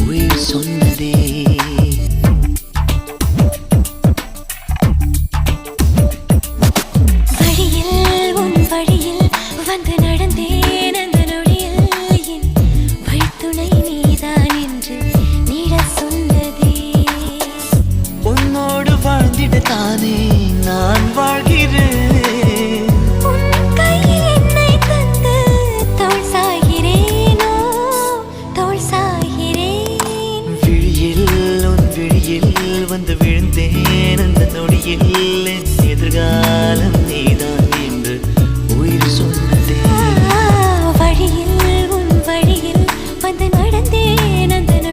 உயிர் சொன்னதே. வழியில் உன் வழியில் வந்து நடந்தேன் அந்த நொடியில் என் வழித்துணை நீதான் என்று நீட சொன்னதே. உன்னோடு வாழ்ந்திடத்தானே நான் வாழ்கிறேன். உன் கையில் என்னை தந்து தோள் சாய்கிறேனோ தோள் சாய்கிறேன். விழியில் உன் விழியில் வந்து விழுந்தேன் அந்த நொடியில் என் எதிர்காலம் நீதான்.